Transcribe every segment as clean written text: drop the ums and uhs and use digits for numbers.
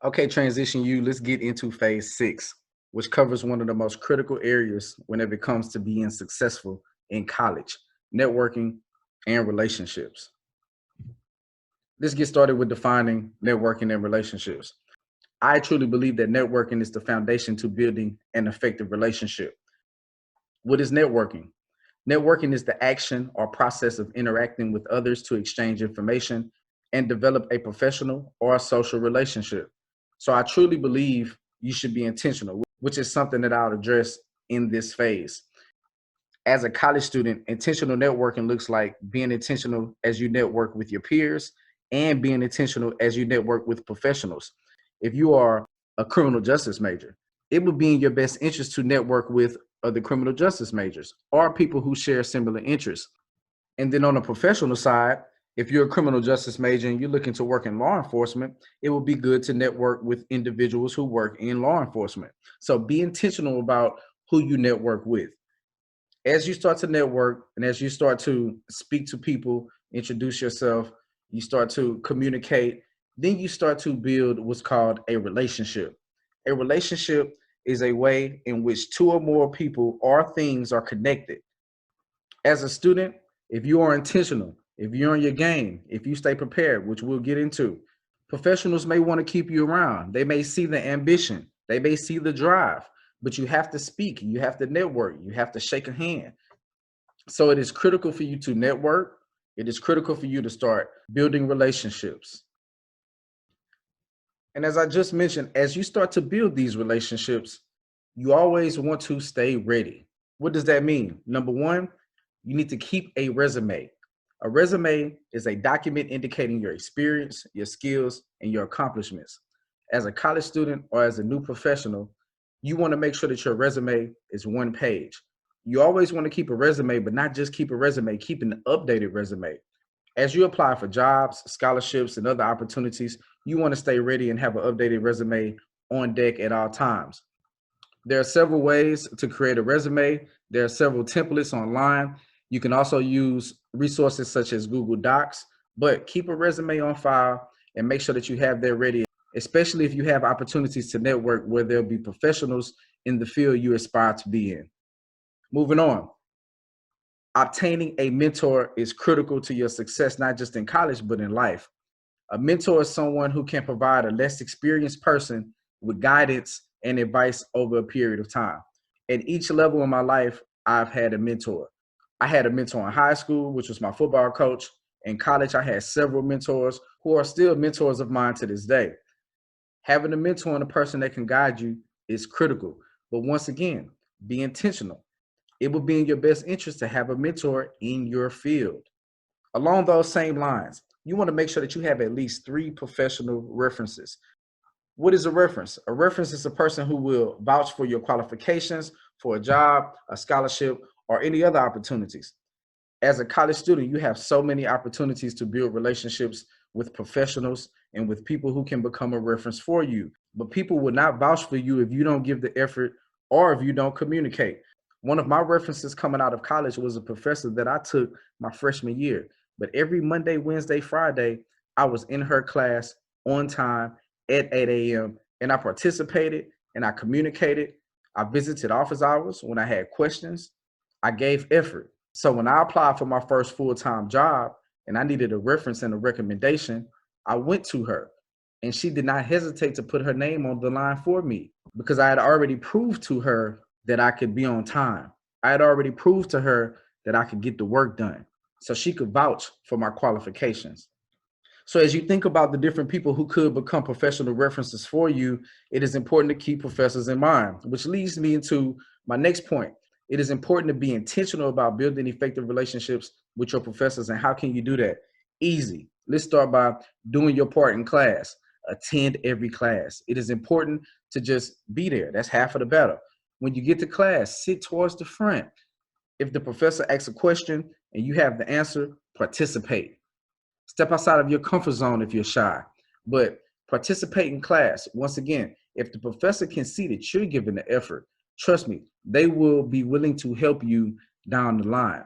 Okay, Transition U, let's get into phase 6, which covers one of the most critical areas whenever it comes to being successful in college: networking and relationships. Let's get started with defining networking and relationships. I truly believe that networking is the foundation to building an effective relationship. What is networking? Networking is the action or process of interacting with others to exchange information and develop a professional or a social relationship. So I truly believe you should be intentional, which is something that I'll address in this phase. As a college student, intentional networking looks like being intentional as you network with your peers and being intentional as you network with professionals. If you are a criminal justice major, it would be in your best interest to network with other criminal justice majors or people who share similar interests. And then on the professional side, if you're a criminal justice major and you're looking to work in law enforcement, it would be good to network with individuals who work in law enforcement. So be intentional about who you network with. As you start to network and as you start to speak to people, introduce yourself, you start to communicate, then you start to build what's called a relationship. A relationship is a way in which two or more people or things are connected. As a student, if you are intentional, if you're on your game, if you stay prepared, which we'll get into, professionals may want to keep you around. They may see the ambition, they may see the drive, but you have to speak, you have to network, you have to shake a hand. So it is critical for you to network. It is critical for you to start building relationships. And as I just mentioned, as you start to build these relationships, you always want to stay ready. What does that mean? Number one, you need to keep a resume. A resume is a document indicating your experience, your skills, and your accomplishments. As a college student or as a new professional, you want to make sure that your resume is one page. You always want to keep a resume, but not just keep a resume, keep an updated resume. As you apply for jobs, scholarships, and other opportunities, you want to stay ready and have an updated resume on deck at all times. There are several ways to create a resume. There are several templates online. You can also use resources such as Google Docs, but keep a resume on file and make sure that you have that ready, especially if you have opportunities to network where there'll be professionals in the field you aspire to be in. Moving on, obtaining a mentor is critical to your success, not just in college, but in life. A mentor is someone who can provide a less experienced person with guidance and advice over a period of time. At each level in my life, I've had a mentor. I had a mentor in high school, which was my football coach. In college, I had several mentors who are still mentors of mine to this day. Having a mentor and a person that can guide you is critical. But once again, be intentional. It will be in your best interest to have a mentor in your field. Along those same lines, you want to make sure that you have at least 3 professional references. What is a reference? A reference is a person who will vouch for your qualifications for a job, a scholarship, or any other opportunities. As a college student, you have so many opportunities to build relationships with professionals and with people who can become a reference for you. But people will not vouch for you if you don't give the effort or if you don't communicate. One of my references coming out of college was a professor that I took my freshman year. But every Monday, Wednesday, Friday, I was in her class on time at 8 a.m. and I participated and I communicated. I visited office hours when I had questions. I gave effort. So when I applied for my first full-time job and I needed a reference and a recommendation, I went to her and she did not hesitate to put her name on the line for me because I had already proved to her that I could be on time. I had already proved to her that I could get the work done. So she could vouch for my qualifications. So as you think about the different people who could become professional references for you, it is important to keep professors in mind, which leads me into my next point. It is important to be intentional about building effective relationships with your professors. And how can you do that? Easy. Let's start by doing your part in class. Attend every class. It is important to just be there. That's half of the battle. When you get to class, sit towards the front. If the professor asks a question and you have the answer, participate. Step outside of your comfort zone if you're shy, but participate in class. Once again, if the professor can see that you're giving the effort, trust me, they will be willing to help you down the line.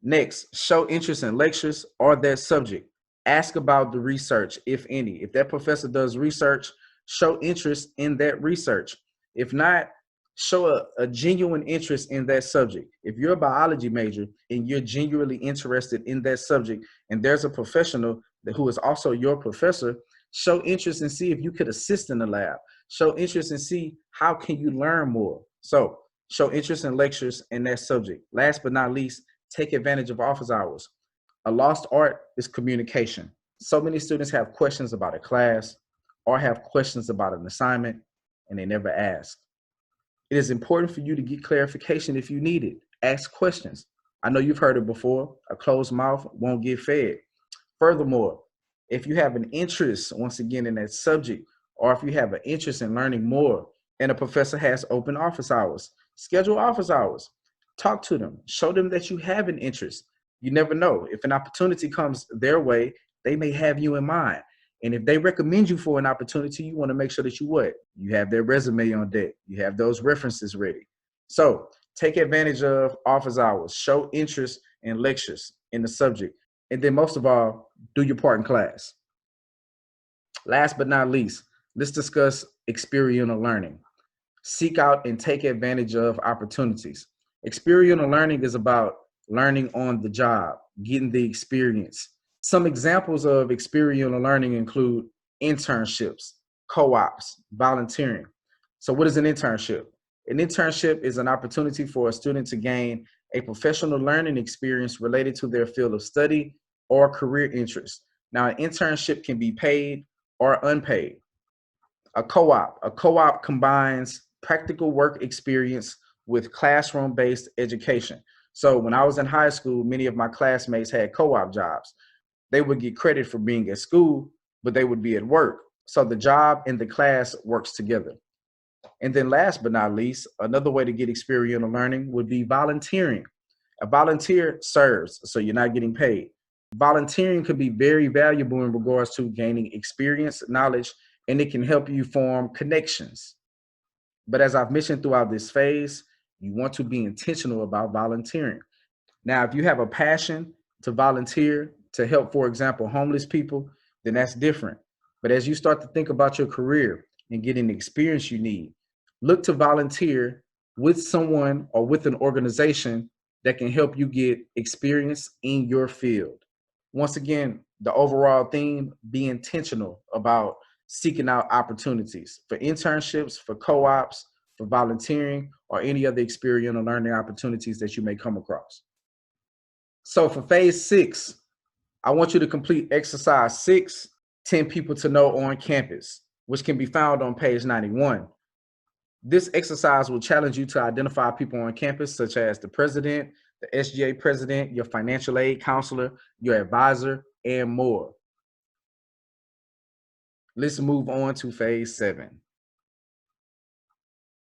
Next, show interest in lectures or that subject. Ask about the research, if any. If that professor does research, show interest in that research. If not, show a genuine interest in that subject. If you're a biology major and you're genuinely interested in that subject, and there's a professional who is also your professor, show interest and see if you could assist in the lab. Show interest and see how can you learn more. So show interest in lectures in that subject. Last but not least, take advantage of office hours. A lost art is communication. So many students have questions about a class or have questions about an assignment and they never ask. It is important for you to get clarification if you need it. Ask questions. I know you've heard it before. A closed mouth won't get fed. Furthermore, if you have an interest, once again, in that subject, or if you have an interest in learning more, and a professor has open office hours, schedule office hours. Talk to them. Show them that you have an interest. You never know. If an opportunity comes their way, they may have you in mind. And if they recommend you for an opportunity, you want to make sure that you what? You have their resume on deck. You have those references ready. So take advantage of office hours. Show interest in lectures in the subject. And then most of all, do your part in class. Last but not least, let's discuss experiential learning. Seek out and take advantage of opportunities. Experiential learning is about learning on the job, getting the experience. Some examples of experiential learning include internships, co-ops, volunteering. So what is an internship? An internship is an opportunity for a student to gain a professional learning experience related to their field of study or career interest. Now, an internship can be paid or unpaid. A co-op combines practical work experience with classroom-based education. So when I was in high school, many of my classmates had co-op jobs. They would get credit for being at school, but they would be at work. So the job and the class works together. And then last but not least, another way to get experiential learning would be volunteering. A volunteer serves, so you're not getting paid. Volunteering could be very valuable in regards to gaining experience, knowledge, and it can help you form connections. But as I've mentioned throughout this phase, you want to be intentional about volunteering. Now, if you have a passion to volunteer to help, for example, homeless people, then that's different. But as you start to think about your career and getting the experience you need, look to volunteer with someone or with an organization that can help you get experience in your field. Once again, the overall theme, be intentional about seeking out opportunities for internships, for co-ops, for volunteering, or any other experiential learning opportunities that you may come across. So for phase 6, I want you to complete exercise 6, 10 people to know on campus, which can be found on page 91. This exercise will challenge you to identify people on campus, such as the president, the SGA president, your financial aid counselor, your advisor, and more. Let's move on to phase 7.